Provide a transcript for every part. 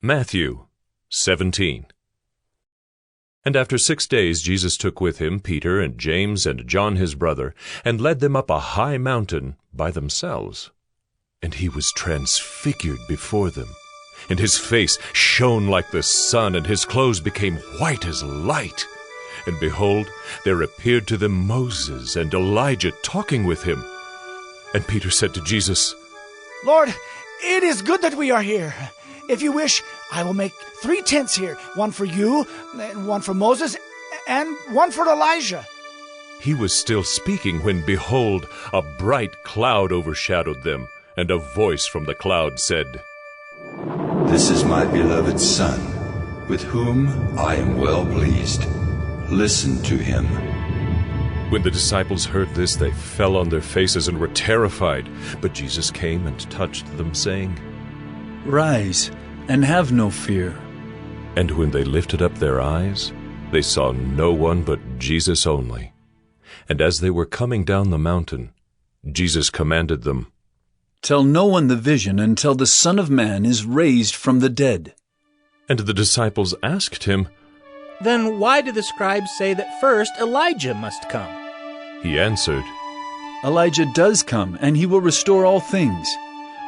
Matthew 17. And after 6 days Jesus took with him Peter and James and John his brother, and led them up a high mountain by themselves. And he was transfigured before them, and his face shone like the sun, and his clothes became white as light. And behold, there appeared to them Moses and Elijah talking with him. And Peter said to Jesus, "Lord, it is good that we are here. If you wish, I will make 3 tents here, one for you, and one for Moses, and one for Elijah." He was still speaking when, behold, a bright cloud overshadowed them, and a voice from the cloud said, "This is my beloved Son, with whom I am well pleased. Listen to him." When the disciples heard this, they fell on their faces and were terrified. But Jesus came and touched them, saying, "Rise, and have no fear." And when they lifted up their eyes, they saw no one but Jesus only. And as they were coming down the mountain, Jesus commanded them, "Tell no one the vision until the Son of Man is raised from the dead." And the disciples asked him, "Then why do the scribes say that first Elijah must come?" He answered, "Elijah does come, and he will restore all things.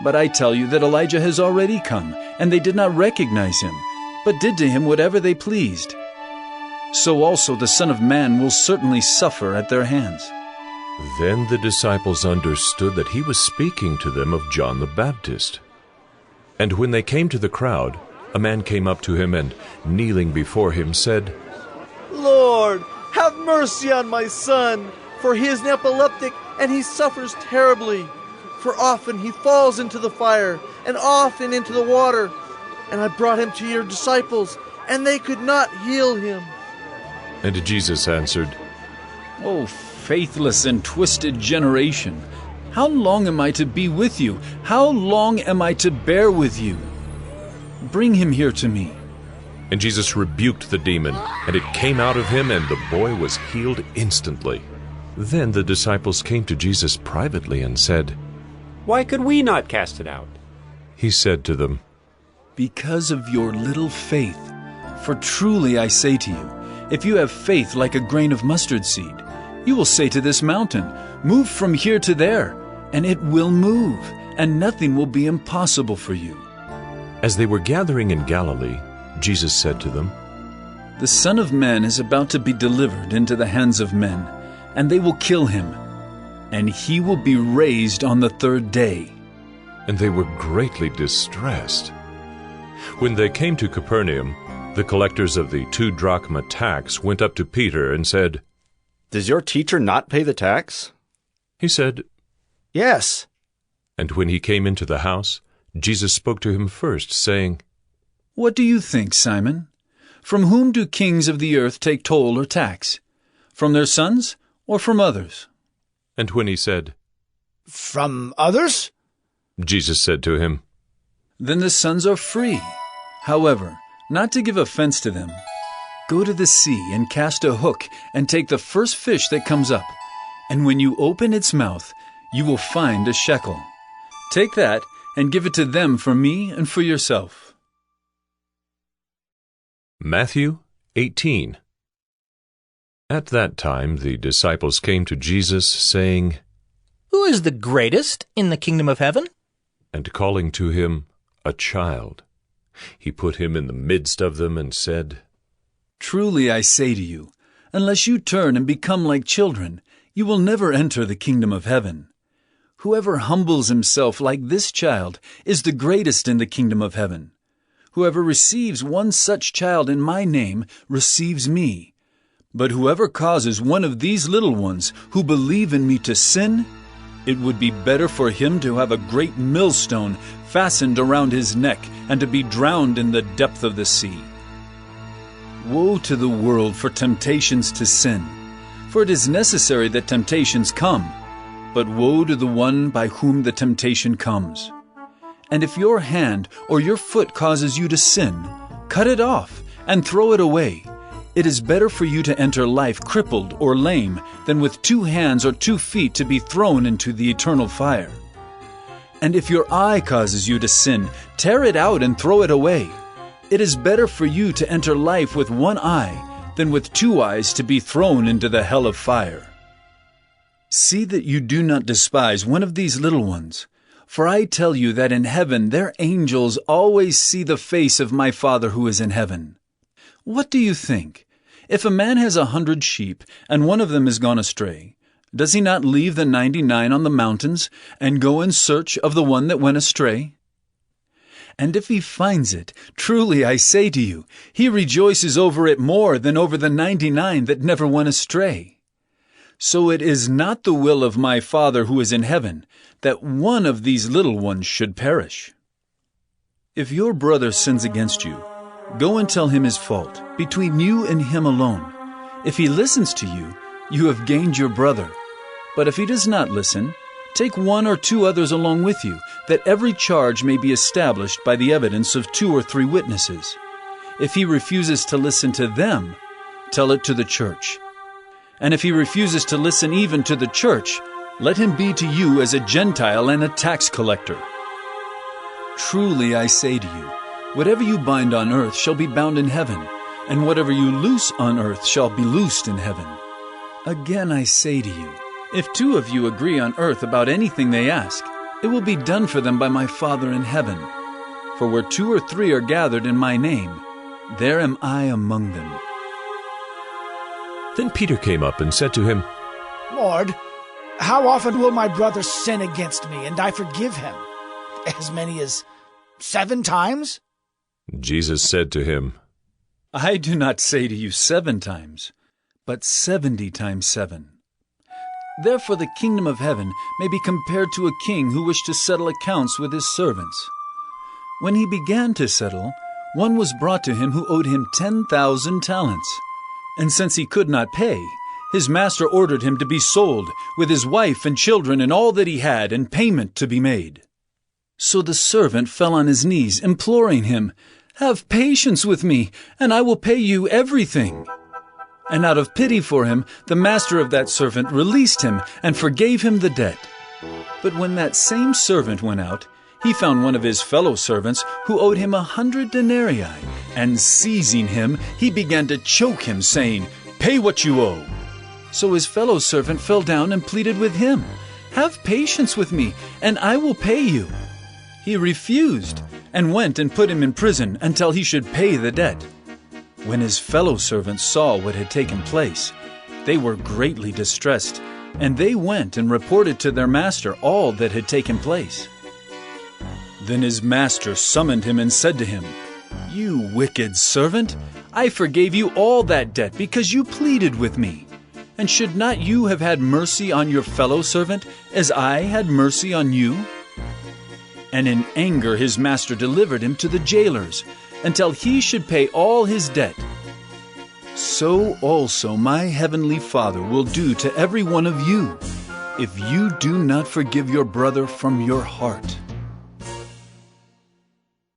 But I tell you that Elijah has already come, and they did not recognize him, but did to him whatever they pleased. So also the Son of Man will certainly suffer at their hands." Then the disciples understood that he was speaking to them of John the Baptist. And when they came to the crowd, a man came up to him and, kneeling before him, said, "Lord, have mercy on my son, for he is an epileptic, and he suffers terribly. For often he falls into the fire, and often into the water. And I brought him to your disciples, and they could not heal him." And Jesus answered, "O faithless and twisted generation, how long am I to be with you? How long am I to bear with you? Bring him here to me." And Jesus rebuked the demon, and it came out of him, and the boy was healed instantly. Then the disciples came to Jesus privately and said, "Why could we not cast it out?" He said to them, "Because of your little faith. For truly I say to you, if you have faith like a grain of mustard seed, you will say to this mountain, 'Move from here to there,' and it will move, and nothing will be impossible for you." As they were gathering in Galilee, Jesus said to them, "The Son of Man is about to be delivered into the hands of men, and they will kill him, and he will be raised on the 3rd day." And they were greatly distressed. When they came to Capernaum, the collectors of the 2 drachma tax went up to Peter and said, "Does your teacher not pay the tax?" He said, "Yes." And when he came into the house, Jesus spoke to him first, saying, "What do you think, Simon? From whom do kings of the earth take toll or tax? From their sons or from others?" And when he said, "From others?" Jesus said to him, "Then the sons are free. However, not to give offense to them, go to the sea and cast a hook and take the first fish that comes up. And when you open its mouth, you will find a shekel. Take that and give it to them for me and for yourself." Matthew 18. At that time the disciples came to Jesus, saying, Who is the greatest in the kingdom of heaven? And calling to him a child, he put him in the midst of them and said, "Truly I say to you, unless you turn and become like children, you will never enter the kingdom of heaven. Whoever humbles himself like this child is the greatest in the kingdom of heaven. Whoever receives one such child in my name receives me. But whoever causes one of these little ones who believe in me to sin, it would be better for him to have a great millstone fastened around his neck and to be drowned in the depth of the sea. Woe to the world for temptations to sin, for it is necessary that temptations come, but woe to the one by whom the temptation comes. And if your hand or your foot causes you to sin, cut it off and throw it away. It is better for you to enter life crippled or lame than with 2 hands or 2 feet to be thrown into the eternal fire. And if your eye causes you to sin, tear it out and throw it away. It is better for you to enter life with one eye than with 2 eyes to be thrown into the hell of fire. See that you do not despise one of these little ones, for I tell you that in heaven their angels always see the face of my Father who is in heaven. What do you think? If a man has 100 sheep, and one of them is gone astray, does he not leave the 99 on the mountains, and go in search of the one that went astray? And if he finds it, truly I say to you, he rejoices over it more than over the 99 that never went astray. So it is not the will of my Father who is in heaven, that one of these little ones should perish. If your brother sins against you, go and tell him his fault, between you and him alone. If he listens to you, you have gained your brother. But if he does not listen, take 1 or 2 others along with you, that every charge may be established by the evidence of 2 or 3 witnesses. If he refuses to listen to them, tell it to the church. And if he refuses to listen even to the church, let him be to you as a Gentile and a tax collector. Truly I say to you, whatever you bind on earth shall be bound in heaven, and whatever you loose on earth shall be loosed in heaven. Again I say to you, if 2 of you agree on earth about anything they ask, it will be done for them by my Father in heaven. For where 2 or 3 are gathered in my name, there am I among them. Then Peter came up and said to him, Lord, how often will my brother sin against me, and I forgive him? As many as 7 times? Jesus said to him, I do not say to you 7 times, but 70 times 7. Therefore the kingdom of heaven may be compared to a king who wished to settle accounts with his servants. When he began to settle, one was brought to him who owed him 10,000 talents. And since he could not pay, his master ordered him to be sold, with his wife and children and all that he had, and payment to be made. So the servant fell on his knees, imploring him, Have patience with me, and I will pay you everything. And out of pity for him, the master of that servant released him and forgave him the debt. But when that same servant went out, he found one of his fellow servants who owed him 100 denarii, and seizing him, he began to choke him, saying, Pay what you owe. So his fellow servant fell down and pleaded with him, Have patience with me, and I will pay you. He refused, and went and put him in prison until he should pay the debt. When his fellow servants saw what had taken place, they were greatly distressed, and they went and reported to their master all that had taken place. Then his master summoned him and said to him, You wicked servant, I forgave you all that debt because you pleaded with me. And should not you have had mercy on your fellow servant as I had mercy on you? And in anger his master delivered him to the jailers until he should pay all his debt. So also my heavenly Father will do to every one of you if you do not forgive your brother from your heart.